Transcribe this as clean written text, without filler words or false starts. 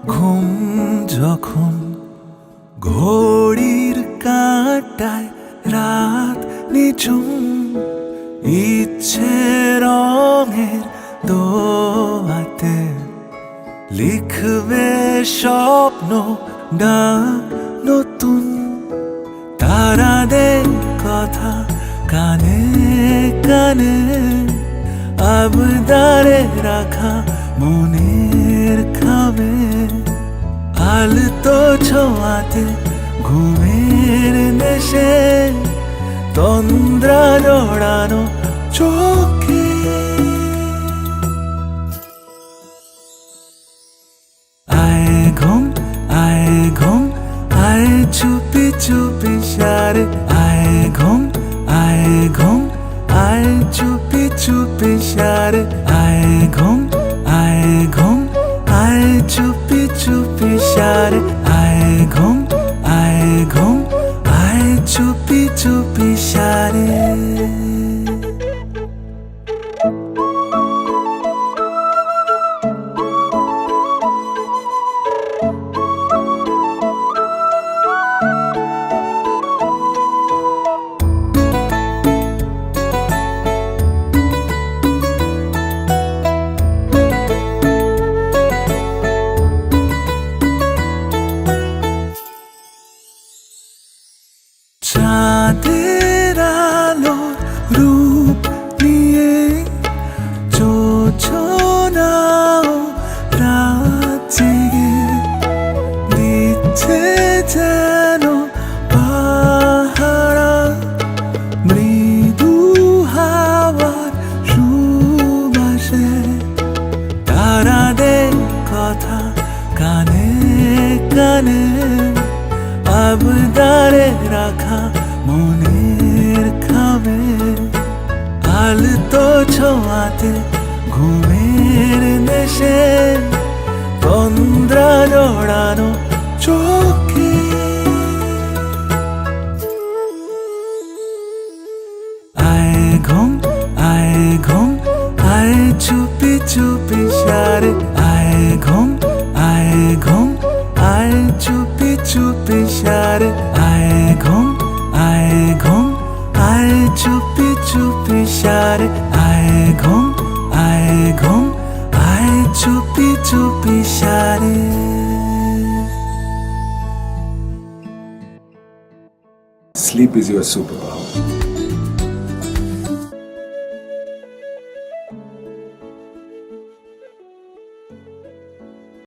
ঘুম যখন ঘড়ির কাঁটায় রাত নিঝুম, ইচ্ছে রঙের দোয়াতে লিখবে স্বপ্ন ডাক নতুন। তারাদের কথা কানে কানে আবদারে রাখা মনের খাবে, আলতো ছোঁয়াতে ঘুমের নেশে তন্দ্রা জড়ানো চোখে। আয় ঘুম আয় ঘুম আয় চুপি চুপি সারে, আয় ঘুম আয় ঘুম আয় চুপি চুপি সারে, আয় ঘুম আয় ঘুম আয় চুপি চুপি সারে, আয় ঘুম আয় ঘুম আয় চুপি চুপি সারে। চাঁদের আলোর রূপ নিয়ে জোছনাও রাত জেগে দিচ্ছে যেন পাহারা, মৃদু হাওয়ার সুবাসে তারাদের কথা কানে কানে আবদারে রাখা মনের খাবে, আলতো ছোঁয়াতে ঘুমের নেশে তন্দ্রা জড়ানো চোখে। আয় ঘুম আয় ঘুম আয় চুপি চুপি সারে, আয় ঘুম আয় ঘুম আয় চুপি চুপি সারে, আয় ঘুম আয় ঘুম আয় চুপি চুপি সারে, আয় ঘুম আয় ঘুম আয় চুপি চুপি সারে। Sleep is your superpower.